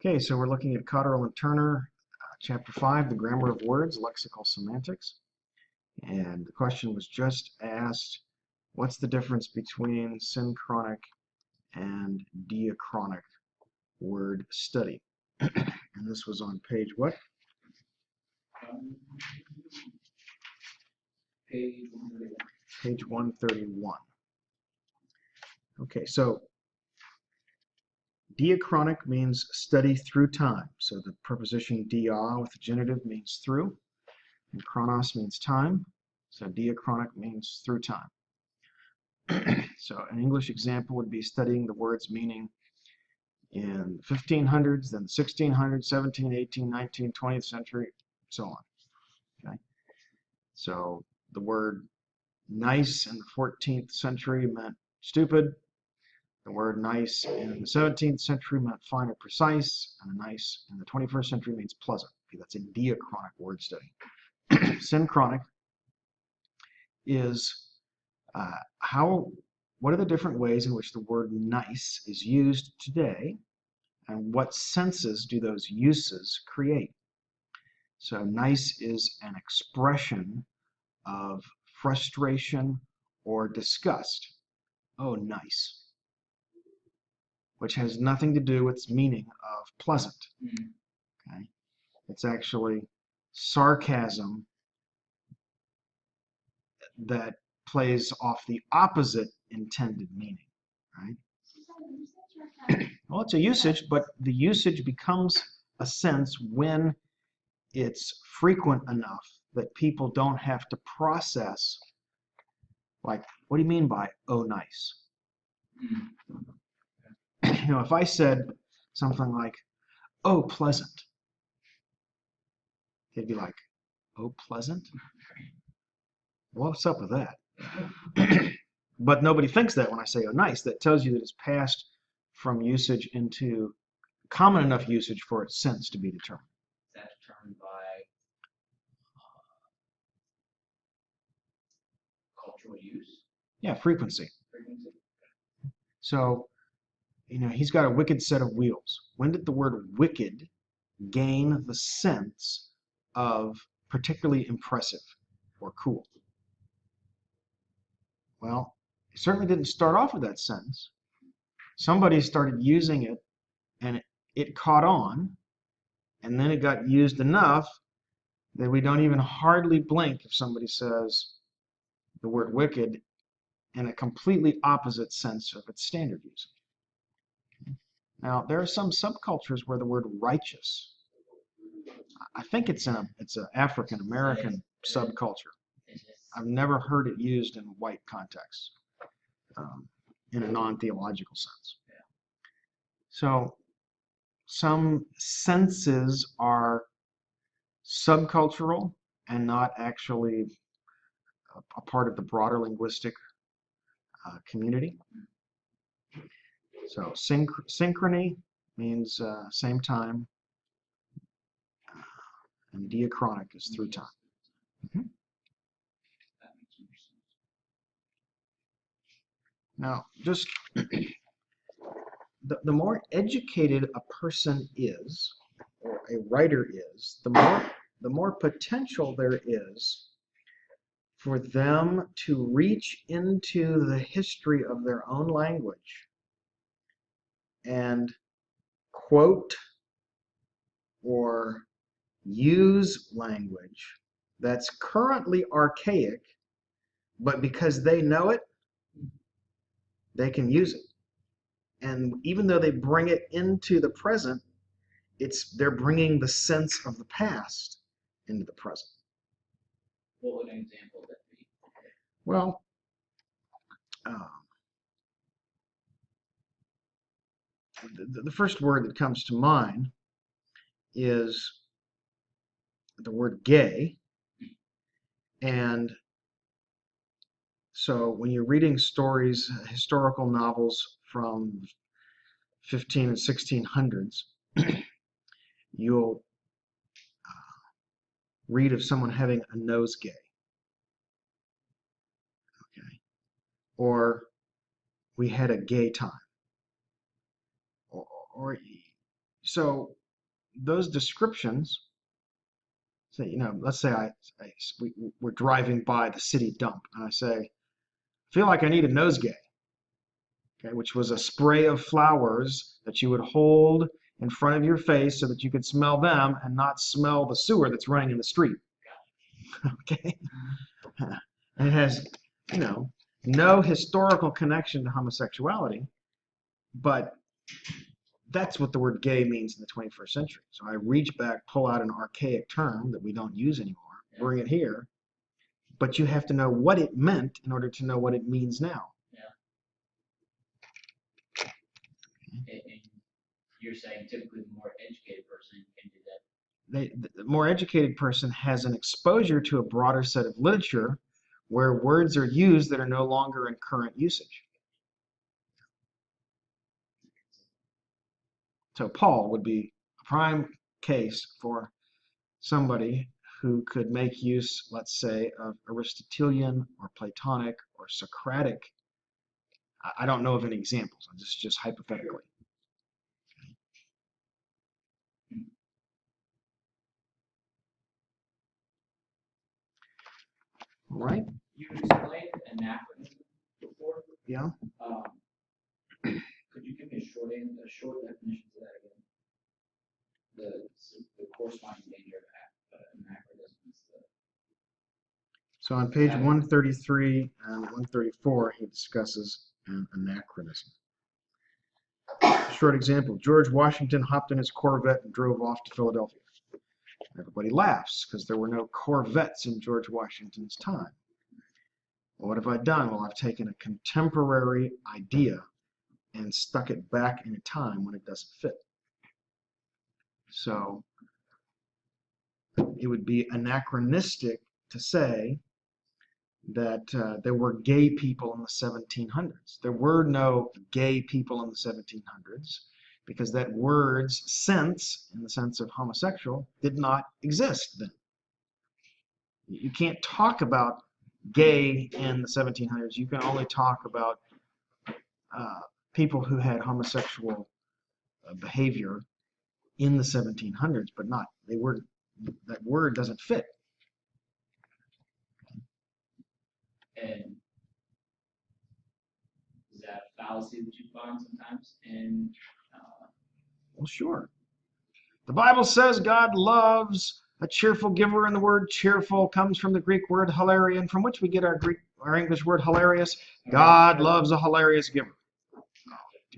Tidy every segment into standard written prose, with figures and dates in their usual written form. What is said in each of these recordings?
Okay, so we're looking at Cotterell and Turner, Chapter 5, The Grammar of Words, Lexical Semantics. And the question was just asked, what's the difference between synchronic and diachronic word study? And this was on page what? Page 131. Okay, so diachronic means study through time. So the preposition dia with the genitive means through, and chronos means time. So diachronic means through time. So an English example would be studying the word's meaning in the 1500s, then the 1600s, 17th, 18th, 19th, 20th century, so on. Okay? So the word nice in the 14th century meant stupid. The word nice in the 17th century meant fine or precise, and nice in the 21st century means pleasant. Okay, that's a diachronic word study. Synchronic is what are the different ways in which the word nice is used today, and what senses do those uses create? So nice is an expression of frustration or disgust. Oh, nice. Which has nothing to do with its meaning of pleasant. Okay? It's actually sarcasm that plays off the opposite intended meaning, right? Well, it's a usage, but the usage becomes a sense when it's frequent enough that people don't have to process, like, what do you mean by, oh, nice? You know, if I said something like, oh, pleasant, they'd be like, oh, pleasant? What's up with that? But nobody thinks that when I say, oh, nice. That tells you that it's passed from usage into common enough usage for its sense to be determined. Is that determined by cultural use? Yeah, frequency. So, you know, he's got a wicked set of wheels. When did the word wicked gain the sense of particularly impressive or cool? Well, it certainly didn't start off with that sense. Somebody started using it, and it caught on, and then it got used enough that we don't even hardly blink if somebody says the word wicked in a completely opposite sense of its standard usage. Now, there are some subcultures where the word righteous, I think it's an African American subculture. I've never heard it used in white context, in a non-theological sense. So some senses are subcultural and not actually a part of the broader linguistic community. So synchrony means same time, and diachronic is through time. Now, just the more educated a person is, or a writer is, the more potential there is for them to reach into the history of their own language and quote or use language that's currently archaic, but because they know it, they can use it. And even though they bring it into the present, they're bringing the sense of the past into the present. What would an example of that be? Well, the first word that comes to mind is the word gay. And so when you're reading stories, historical novels from 15 and 1600s, you'll read of someone having a nosegay. Okay. Or we had a gay time. Or So those descriptions, say, let's say we're driving by the city dump, and I say, I feel like I need a nosegay, okay, which was a spray of flowers that you would hold in front of your face so that you could smell them and not smell the sewer that's running in the street. Okay? And it has, no historical connection to homosexuality, but that's what the word gay means in the 21st century. So I reach back, pull out an archaic term that we don't use anymore, bring it here, but you have to know what it meant in order to know what it means now. Yeah. And you're saying typically the more educated person can do that. The more educated person has an exposure to a broader set of literature where words are used that are no longer in current usage. So Paul would be a prime case for somebody who could make use, let's say, of Aristotelian or Platonic or Socratic. I don't know of any examples. I'm just hypothetically. All right. You explained anachronism before. Yeah. Could you give me a short definition to that again? The corresponding danger of anachronism is So on page 133 and 134, he discusses an anachronism. Short example: George Washington hopped in his Corvette and drove off to Philadelphia. Everybody laughs because there were no Corvettes in George Washington's time. Well, what have I done? Well, I've taken a contemporary idea and stuck it back in a time when it doesn't fit. So it would be anachronistic to say that there were gay people in the 1700s. There were no gay people in the 1700s because that word's sense, in the sense of homosexual, did not exist then. You can't talk about gay in the 1700s. You can only talk about people who had homosexual behavior in the 1700s, but not, that word doesn't fit. And is that a fallacy that you find sometimes in? Well, sure. The Bible says God loves a cheerful giver, and the word cheerful comes from the Greek word hilarion, from which we get our English word hilarious. God loves a hilarious giver.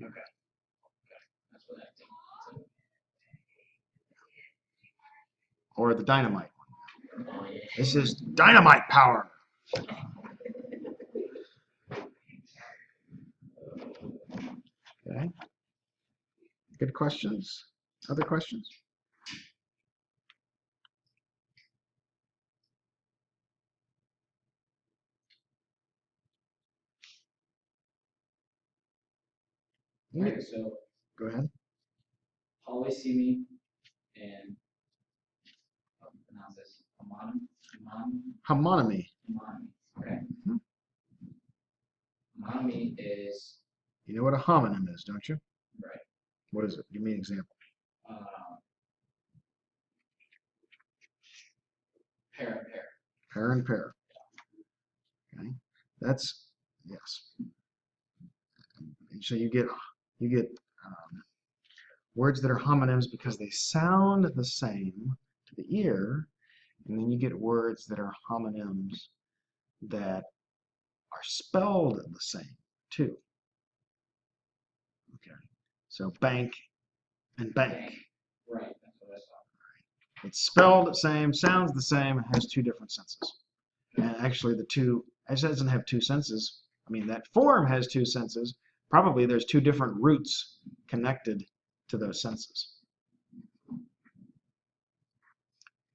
Okay. That's what that means. Or the dynamite. This is dynamite power. Okay. Good questions? Other questions? Okay, so Go ahead. polysemy and how do you pronounce this? Homonymy. Homonymy. Okay. Homonymy is You know what a homonym is, don't you? right. What is it? Give me an example. Pair and pair. Pair and pair. Okay. That's, yes. And so you get words that are homonyms because they sound the same to the ear, and then you get words that are homonyms that are spelled the same too. Okay. So bank and bank. Right, that's what I saw. It's spelled the same, sounds the same, and has two different senses. And actually it doesn't have two senses. I mean, that form has two senses. Probably there's two different roots connected to those senses.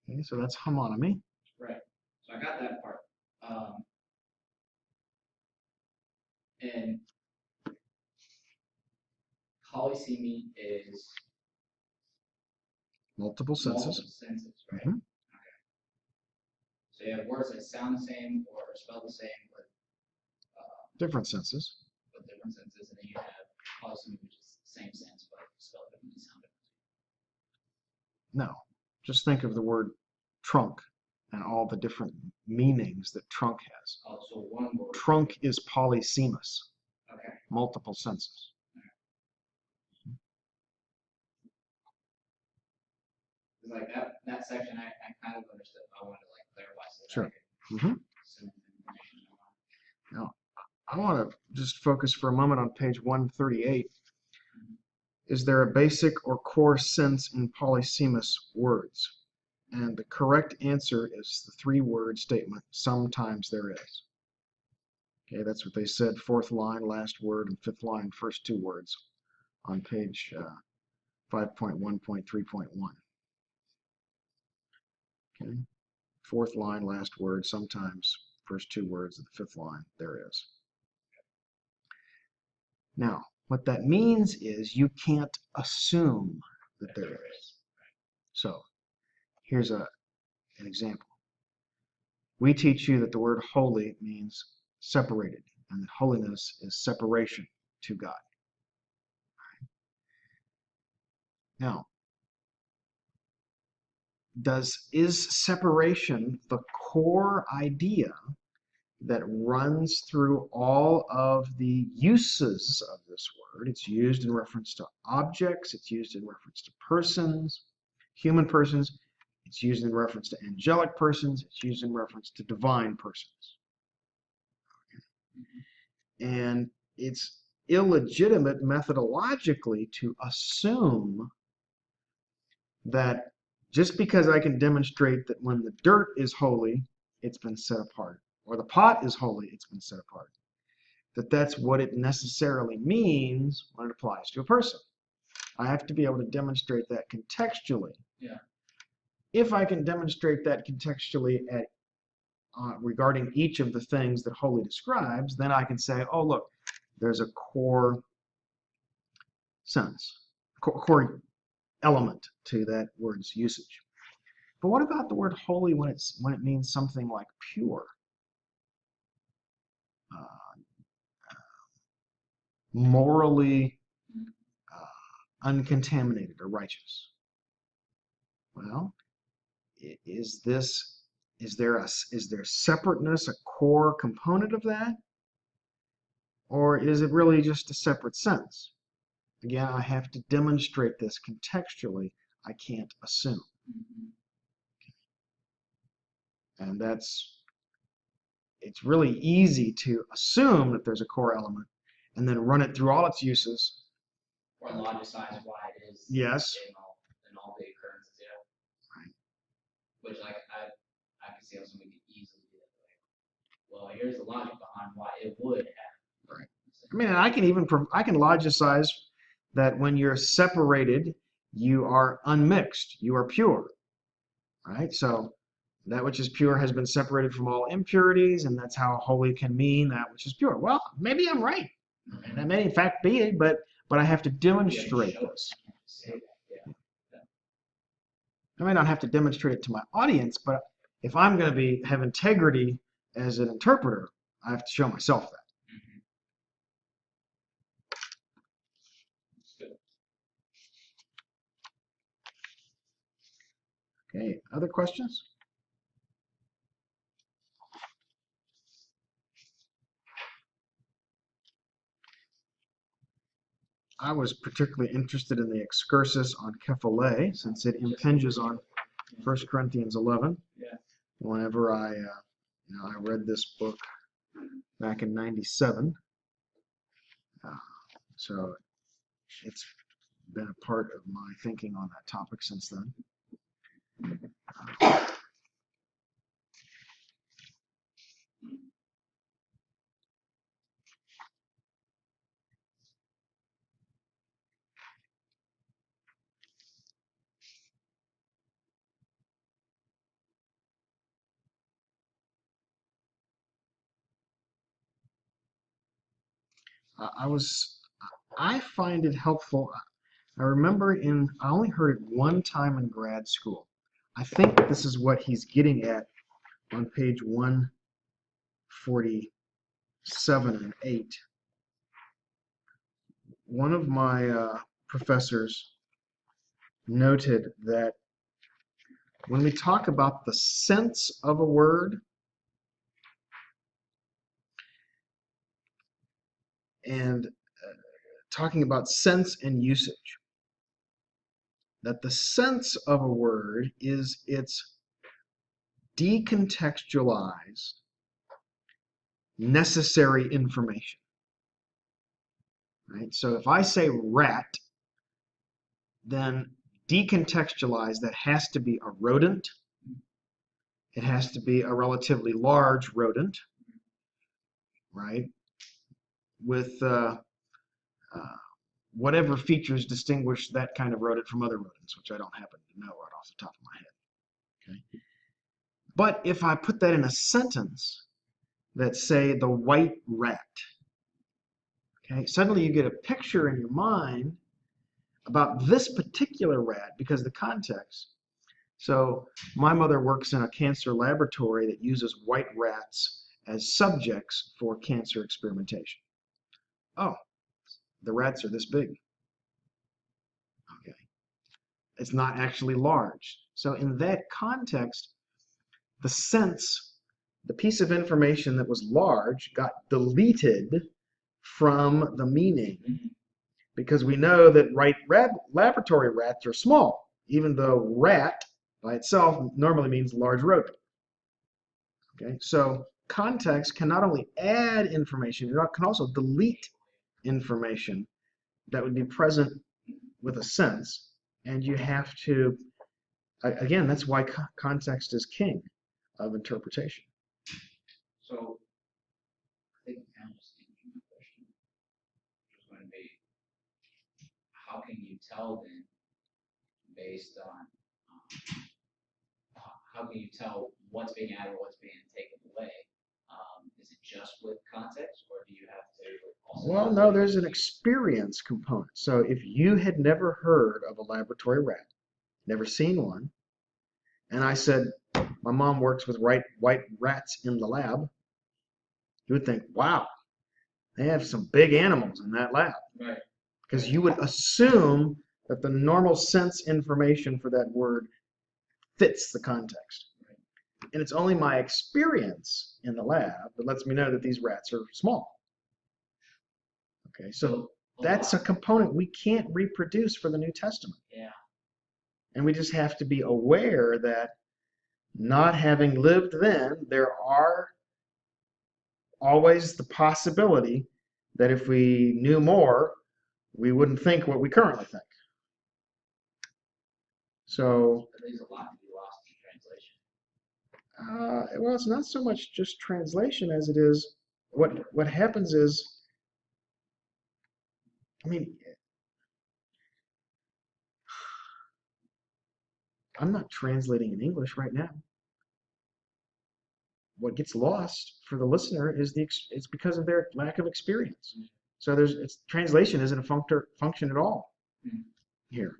Okay, so that's homonymy. Right. So I got that part. And polysemy is Multiple senses. multiple senses, right? Mhm. Okay. So you have words that sound the same or spell the same, but Different senses. different senses, and then you have polysemy, which is the same sense but spelled differently, sound differently. No. Just think of the word trunk and all the different meanings that trunk has. Oh, so one word. Trunk is polysemous. Okay. Multiple senses. Like that section, I kind of understood. I wanted to like clarify so that Sure. I could send some information along. Now, I want to just focus for a moment on page 138. Is there a basic or core sense in polysemous words? And the correct answer is the three-word statement, sometimes there is. Okay, that's what they said, fourth line, last word, and fifth line, first two words on page 5.1.3.1. Okay, fourth line, last word, sometimes first two words of the fifth line, there is. Now, what that means is you can't assume that there is. So, here's an example. We teach you that the word holy means separated, and that holiness is separation to God. Now, is separation the core idea that runs through all of the uses of this word? It's used in reference to objects, it's used in reference to persons, human persons, it's used in reference to angelic persons, it's used in reference to divine persons. And it's illegitimate methodologically to assume that just because I can demonstrate that when the dirt is holy, it's been set apart, or the pot is holy, it's been set apart, that's what it necessarily means when it applies to a person. I have to be able to demonstrate that contextually. Yeah. If I can demonstrate that contextually regarding each of the things that holy describes, then I can say, oh, look, there's a core sense, core element to that word's usage. But what about the word holy when it means something like pure, morally uncontaminated or righteous? Well, is there separateness a core component of that, or is it really just a separate sense? Again, I have to demonstrate this contextually. I can't assume. And it's really easy to assume that there's a core element and then run it through all its uses. Or logicize why it is. Yes. In all the occurrences, yeah. Right. Which like I can see how somebody could easily do that. Like, well, here's the logic behind why it would happen. Right. I mean, I can logicize that when you're separated, you are unmixed, you are pure. Right? So that which is pure has been separated from all impurities, and that's how holy can mean that which is pure. Well, maybe I'm right. And that may in fact be it, but I have to demonstrate this. I may not have to demonstrate it to my audience, but if I'm going to have integrity as an interpreter, I have to show myself that. Okay, other questions? I was particularly interested in the excursus on kephale, since it impinges on 1 Corinthians 11. Yeah. Whenever I read this book back in '97, so it's been a part of my thinking on that topic since then. I find it helpful. I remember I only heard it one time in grad school. I think this is what he's getting at on page 147 and 8. One of my professors noted that when we talk about the sense of a word and talking about sense and usage, that the sense of a word is its decontextualized, necessary information. Right? So if I say rat, then decontextualized, that has to be a rodent. It has to be a relatively large rodent, right? With whatever features distinguish that kind of rodent from other rodents, which I don't happen to know right off the top of my head. Okay? But if I put that in a sentence that say the white rat, okay, suddenly you get a picture in your mind about this particular rat because of the context. So my mother works in a cancer laboratory that uses white rats as subjects for cancer experimentation. Oh, the rats are this big. Okay. It's not actually large. So in that context, the sense, the piece of information that was large got deleted from the meaning because we know that laboratory rats are small, even though rat by itself normally means large rodent. Okay, so context can not only add information, it can also delete information that would be present with a sense, and you have to, again, that's why context is king of interpretation. So I think kind of just answered my question, which was going to be, how can you tell then, based on, how can you tell what's being added or what's being taken away? Is it just with context, or do you have to also? Well, no, there's an experience component. So if you had never heard of a laboratory rat, never seen one, and I said, my mom works with white rats in the lab, you would think, wow, they have some big animals in that lab. Right. Because you would assume that the normal sense information for that word fits the context. And it's only my experience in the lab that lets me know that these rats are small. Okay, so that's a component we can't reproduce for the New Testament. Yeah. And we just have to be aware that not having lived then, there are always the possibility that if we knew more, we wouldn't think what we currently think. So there's a lot to be lost in translation. well, it's not so much just translation as it is what happens is, I mean, I'm not translating in English right now. What gets lost for the listener is it's because of their lack of experience. So translation isn't a function at all here.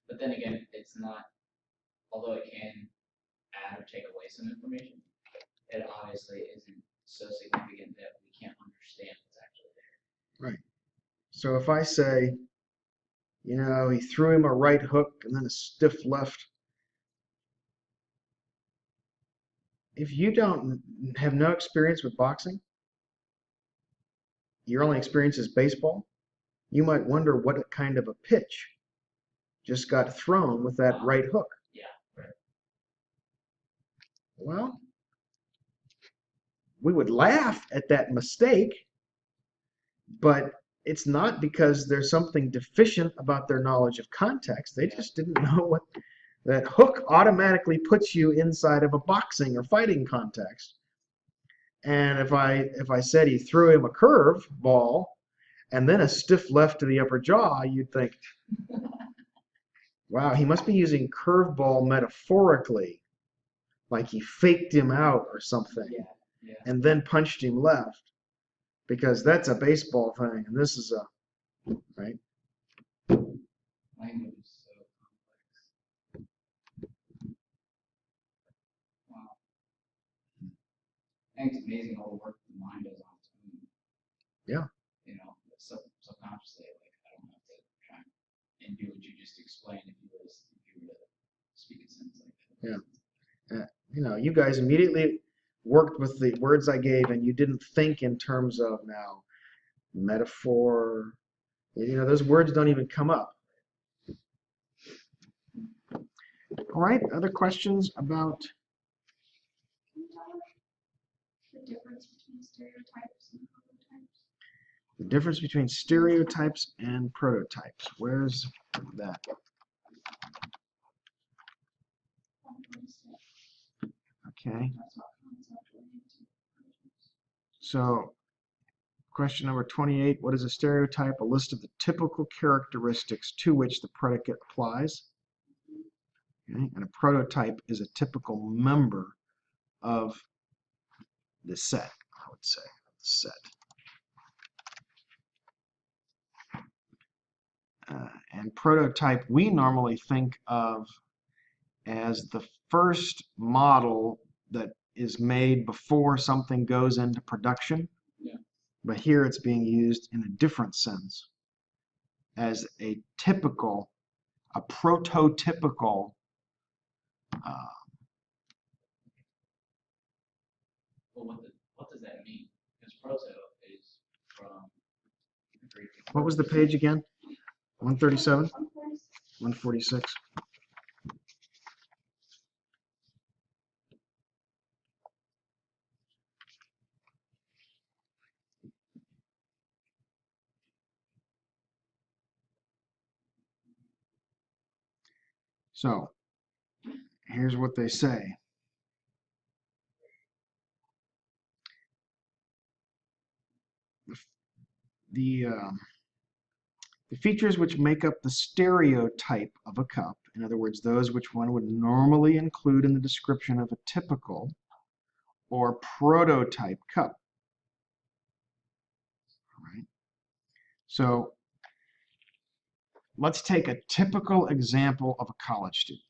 But then again, it's not, although it can add or take away some information, it obviously isn't so significant that we can't understand what's actually there. Right. So if I say, you know, he threw him a right hook and then a stiff left, if you don't have no experience with boxing, your only experience is baseball, you might wonder what kind of a pitch just got thrown with that right hook. Yeah, right. Well, we would laugh at that mistake, but it's not because there's something deficient about their knowledge of context. They just didn't know what that hook automatically puts you inside of a boxing or fighting context. And if I said he threw him a curve ball and then a stiff left to the upper jaw, you'd think, wow, he must be using curveball metaphorically, like he faked him out or something, and then punched him left, because that's a baseball thing, and this is a, right? Language is so complex. Wow. I think it's amazing all the work the mind does on its own. Yeah. You know, subconsciously, like I don't have to try and do what you just explained if you were to You guys immediately worked with the words I gave, and you didn't think in terms of now metaphor. Those words don't even come up. All right, other questions about The difference between stereotypes and prototypes. the difference between stereotypes and prototypes? Where's that? Okay. So, question number 28, what is a stereotype? A list of the typical characteristics to which the predicate applies. Okay. And a prototype is a typical member of the set, I would say, the set. And prototype we normally think of as the first model that is made before something goes into production. Yeah. But here it's being used in a different sense as a prototypical Well, what does that mean? Because proto is from the Greek. What was the page again? 137? 146. So, here's what they say. The features which make up the stereotype of a cup, in other words, those which one would normally include in the description of a typical or prototype cup. All right. So let's take a typical example of a college student.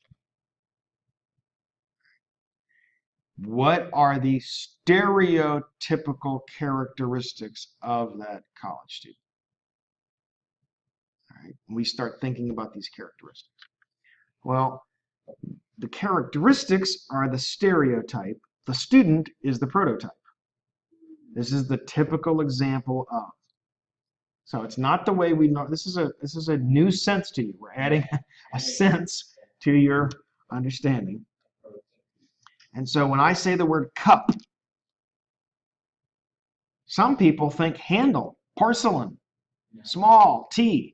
What are the stereotypical characteristics of that college student? All right. We start thinking about these characteristics. Well, the characteristics are the stereotype. The student is the prototype. This is the typical example of. So it's not the way we know. This is a new sense to you. We're adding a sense to your understanding. And so when I say the word cup, some people think handle, porcelain, small, tea.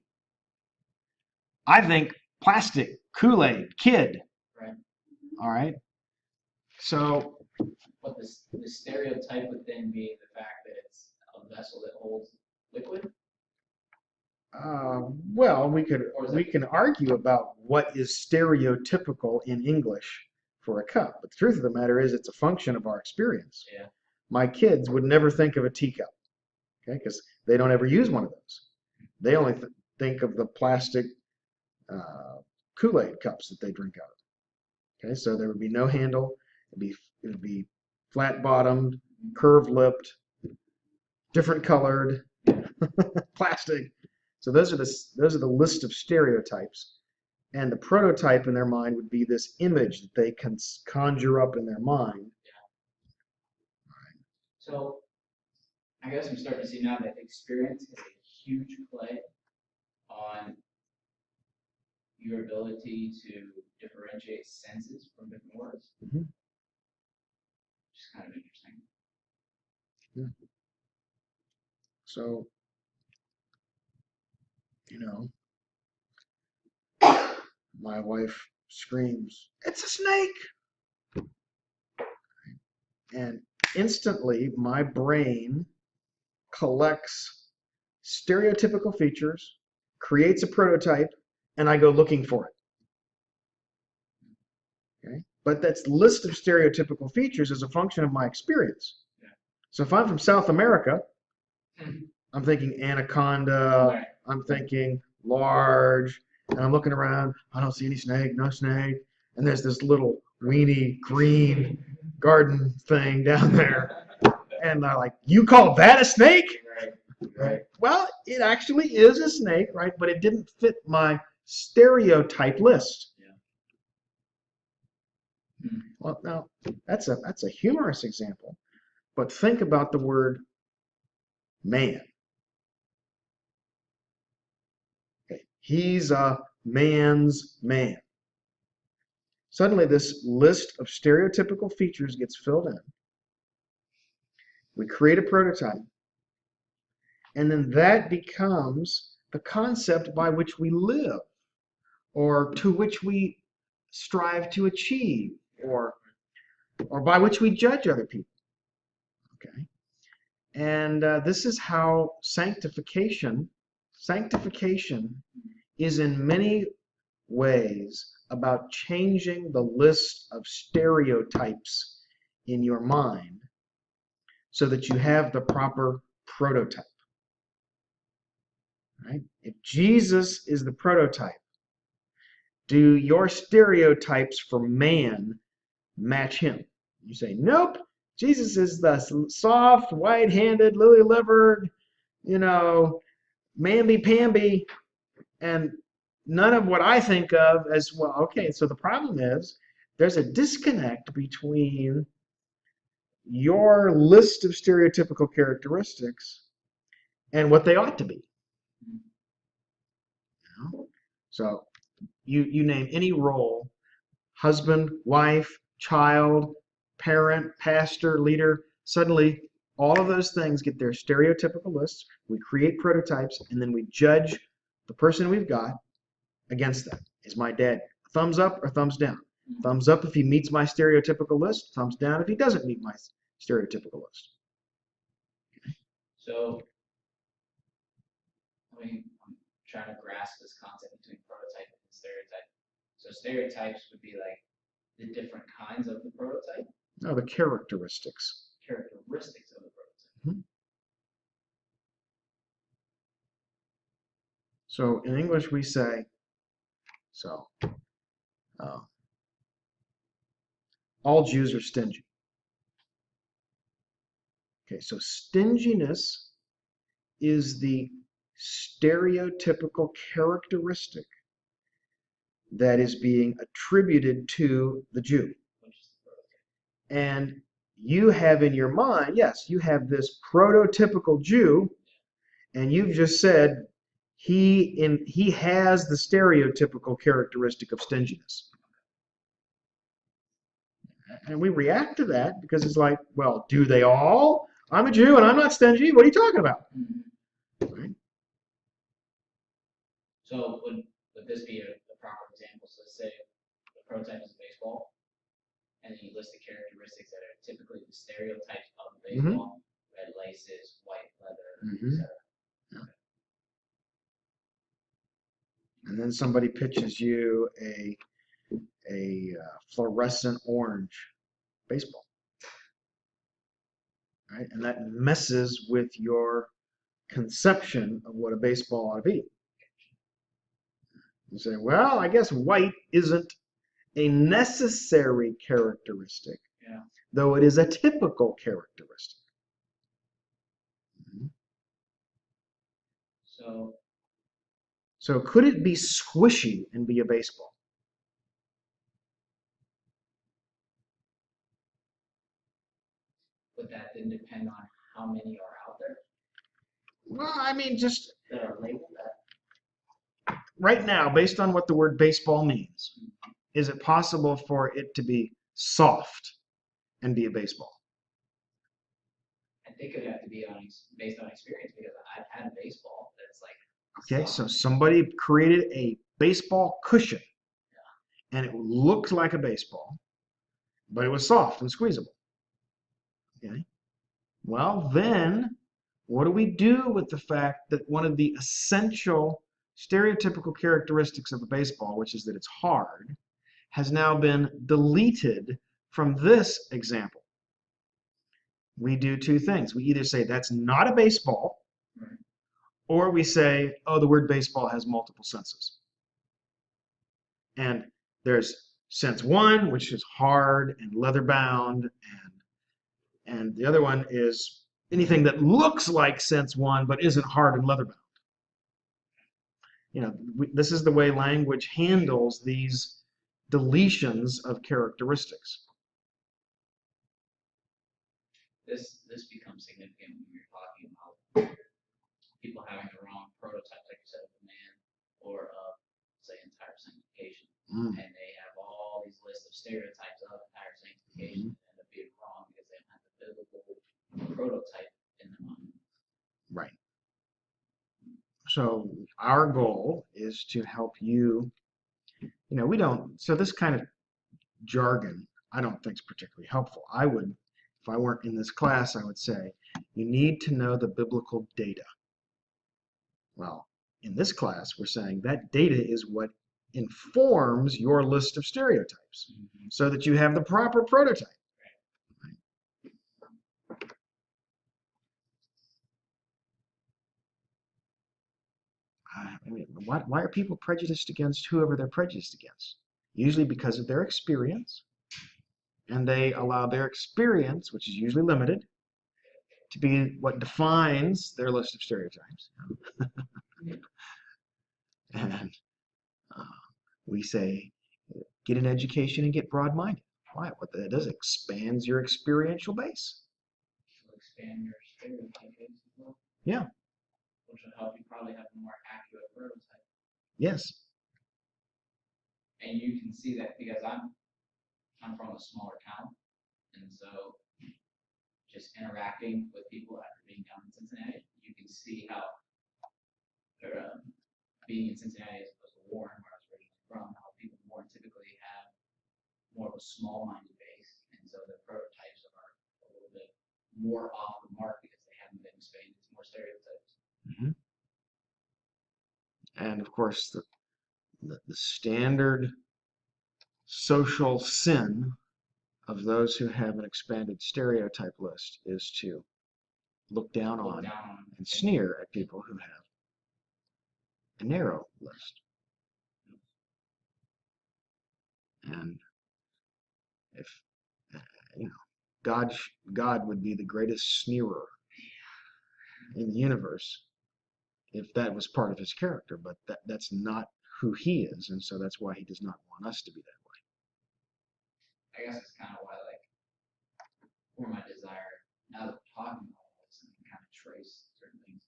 I think plastic, Kool-Aid, kid. Right. All right. So. But the stereotype would then be the fact that it's a vessel that holds liquid? Well, we can argue about what is stereotypical in English for a cup. But the truth of the matter is it's a function of our experience. Yeah. My kids would never think of a teacup, okay, because they don't ever use one of those. They only think of the plastic Kool-Aid cups that they drink out of. Okay, so there would be no handle. It would be flat-bottomed, curved-lipped, different colored, plastic. So those are the list of stereotypes. And the prototype in their mind would be this image that they can conjure up in their mind. So I guess I'm starting to see now that experience has a huge play on your ability to differentiate senses from different words. Mm-hmm. Which is kind of interesting. Yeah. So, my wife screams, "It's a snake!" And instantly, my brain collects stereotypical features, creates a prototype, and I go looking for it. Okay? But that list of stereotypical features is a function of my experience. Yeah. So if I'm from South America, I'm thinking anaconda, Right. I'm thinking large, and I'm looking around, I don't see any snake, no snake, and there's this little weeny green garden thing down there. And they're like, "You call that a snake?" Right. Well, it actually is a snake, right? But it didn't fit my stereotype list. Yeah. Well, now that's a humorous example, but think about the word man. Okay. He's a man's man. Suddenly, this list of stereotypical features gets filled in. We create a prototype, and then that becomes the concept by which we live, or to which we strive to achieve, or by which we judge other people. Okay, and this is how sanctification is in many ways about changing the list of stereotypes in your mind so that you have the proper prototype. Right? If Jesus is the prototype, do your stereotypes for man match him? You say, nope, Jesus is the soft, white-handed, lily-livered, mamby-pamby, and none of what I think of as, well, okay, so the problem is there's a disconnect between your list of stereotypical characteristics and what they ought to be. So you name any role, husband, wife, child, parent, pastor, leader, suddenly all of those things get their stereotypical lists. We create prototypes, and then we judge the person we've got against that. Is my dad thumbs up or thumbs down? Thumbs up if he meets my stereotypical list, thumbs down if he doesn't meet my stereotypical list. So, I'm trying to grasp this concept between prototype and stereotype. So stereotypes would be like the different kinds of the prototype? No, the characteristics. Characteristics of the prototype. Mm-hmm. So in English we say, all Jews are stingy. Okay, so stinginess is the stereotypical characteristic that is being attributed to the Jew. And you have in your mind, yes, you have this prototypical Jew, and you've just said he has the stereotypical characteristic of stinginess. And we react to that because it's like, well, do they all? I'm a Jew and I'm not stingy. What are you talking about? Mm-hmm. Right. So would this be a proper example? So let's say the prototype is baseball, and then you list the characteristics that are typically the stereotypes of baseball: red laces, white leather, etc. Yeah. And then somebody pitches you a fluorescent orange baseball, right? And that messes with your conception of what a baseball ought to be. You say, well, I guess white isn't a necessary characteristic, though it is a typical characteristic. So could it be squishy and be a baseball? Would that then depend on how many are out there? Well, I mean, just that are labeled that. Right now, based on what the word baseball means, is it possible for it to be soft and be a baseball? I think it would have to be based on experience, because I've had a baseball that's like Okay, soft. so somebody created a baseball cushion, and it looked like a baseball, but it was soft and squeezable. Okay, well then, what do we do with the fact that one of the essential stereotypical characteristics of a baseball, which is that it's hard, has now been deleted from this example? We do two things. We either say that's not a baseball, or we say, oh, the word baseball has multiple senses. And there's sense one, which is hard and leather bound, and the other one is anything that looks like sense one but isn't hard and leather bound. This is the way language handles these deletions of characteristics. this becomes significant when you're talking about people having the wrong prototype, like you said, of a man or of, say, entire sanctification. And they have all these lists of stereotypes of entire sanctification and end up being wrong because they don't have the biblical prototype in their mind. Right. So our goal is to help you, we don't, so this kind of jargon I don't think is particularly helpful. I would, if I weren't in this class, I would say, you need to know the biblical data. Well, in this class, we're saying that data is what informs your list of stereotypes so that you have the proper prototype. I mean, why are people prejudiced against whoever they're prejudiced against? Usually because of their experience, and they allow their experience, which is usually limited, to be what defines their list of stereotypes. And we say, get an education and get broad-minded. Why? What that does, expands your experiential base. So expand your stereotype base as well. Yeah. Which will help you probably have a more accurate prototype. Yes. And you can see that because I'm from a smaller town, and so just interacting with people after being down in Cincinnati, you can see how being in Cincinnati as opposed to Warren, where I was originally from, how people more typically have more of a small-minded base, and so their prototypes are a little bit more off the mark because they haven't been expanded to more stereotypes. And of course, the standard social sin of those who have an expanded stereotype list is to look down on and sneer at people who have a narrow list. And if God would be the greatest sneerer in the universe if that was part of his character, but that's not who he is, and so that's why he does not want us to be that way. I guess it's kind of why, like, for my desire, now that we're talking about all this and kind of trace certain things,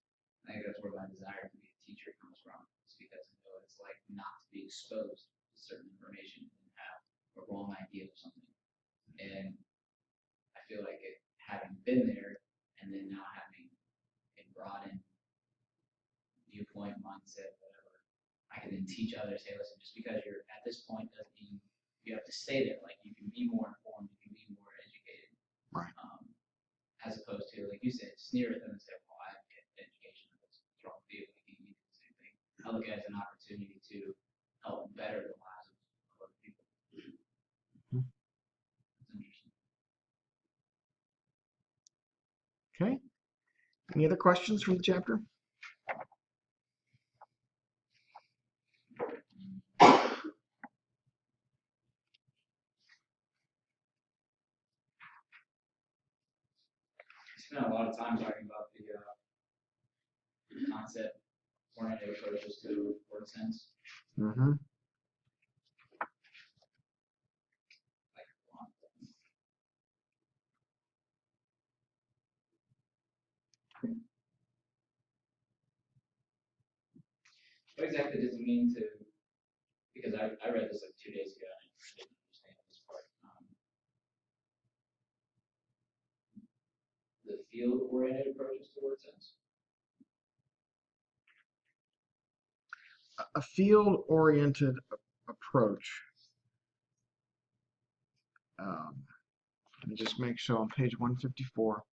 I think that's where my desire to be a teacher comes from. It's because I know it's like not to be exposed to certain information and have a wrong idea of something. And I feel like it, having been there and then now having a broadened viewpoint, mindset, whatever, I can then teach others, hey, listen, just because you're at this point doesn't mean you have to stay there. Like, you can be more informed, you can be more educated. Right. As opposed to, like you said, sneer at them and say, well, I get education, what's wrong with you? You can do the same thing. I look at it as an opportunity to help better the lives of other people. That's interesting. Okay. Any other questions from the chapter? Spent a lot of time talking about the concept-oriented approaches to word sense. What exactly does it mean to, because I read this like 2 days ago and I didn't understand this part. The field-oriented approaches to word sense. A field-oriented approach. Let me just make sure on page 154.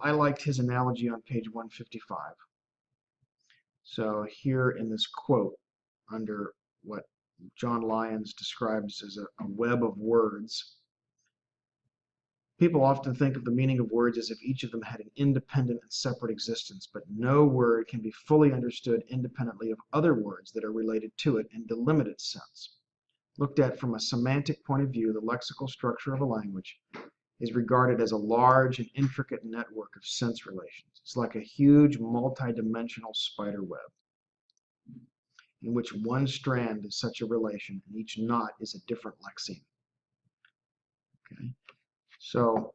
I liked his analogy on page 155. So here in this quote, under what John Lyons describes as a web of words, people often think of the meaning of words as if each of them had an independent and separate existence, but no word can be fully understood independently of other words that are related to it in delimited sense. Looked at from a semantic point of view, the lexical structure of a language is regarded as a large and intricate network of sense relations. It's like a huge multi-dimensional spider web in which one strand is such a relation and each knot is a different lexeme. Okay? So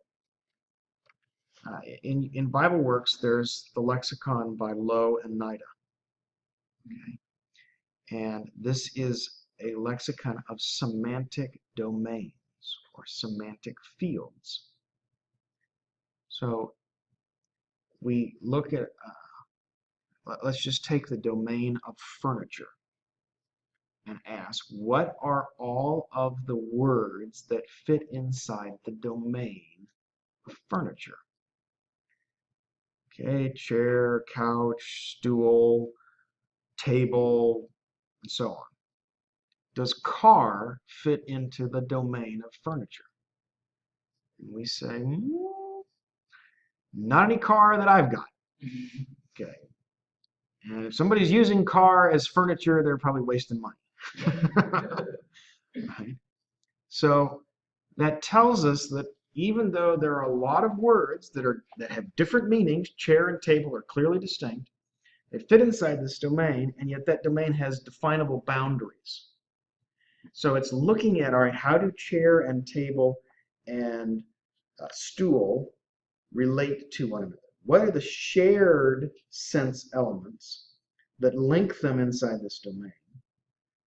in Bible works, there's the lexicon by Lowe and Nida. Okay? And this is a lexicon of semantic domains or semantic fields. So we look at, let's just take the domain of furniture and ask, what are all of the words that fit inside the domain of furniture? Okay, chair, couch, stool, table, and so on. Does car fit into the domain of furniture? And we say, not any car that I've got. Okay. And if somebody's using car as furniture, they're probably wasting money. Right? So that tells us that even though there are a lot of words that have different meanings, chair and table are clearly distinct, they fit inside this domain, and yet that domain has definable boundaries. So it's looking at, all right, how do chair and table and stool relate to one another? What are the shared sense elements that link them inside this domain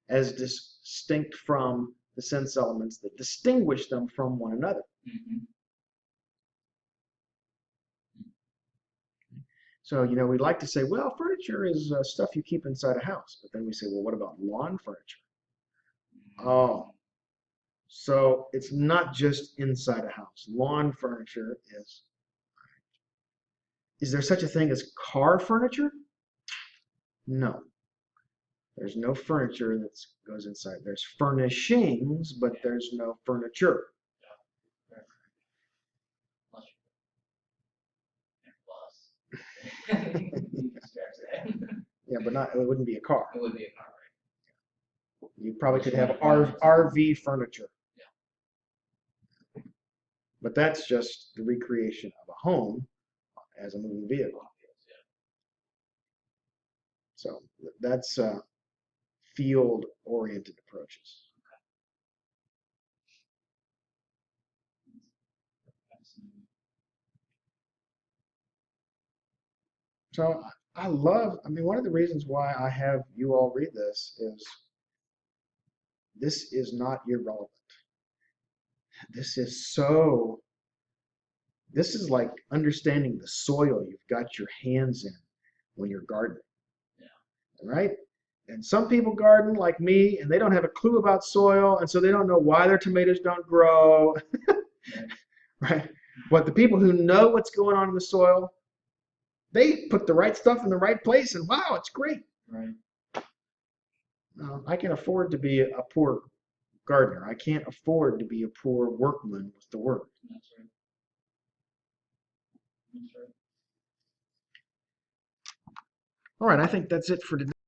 as distinct from the sense elements that distinguish them from one another? So, we'd like to say, well, furniture is stuff you keep inside a house. But then we say, well, what about lawn furniture? Oh, so it's not just inside a house. Lawn furniture is. Is there such a thing as car furniture? No. There's no furniture that goes inside. There's furnishings, but there's no furniture. Yeah, but it wouldn't be a car. It would be a car, right? You probably could have RV furniture. Yeah. But that's just the recreation of a home as a moving vehicle. So that's field-oriented approaches. So one of the reasons why I have you all read this is not irrelevant. This is like understanding the soil you've got your hands in when you're gardening. Yeah. Right? And some people garden like me, and they don't have a clue about soil, and so they don't know why their tomatoes don't grow. Right? But the people who know what's going on in the soil, they put the right stuff in the right place, and wow, it's great. Right. I can afford to be a poor gardener. I can't afford to be a poor workman with the word. That's right. That's right. All right, I think that's it for today.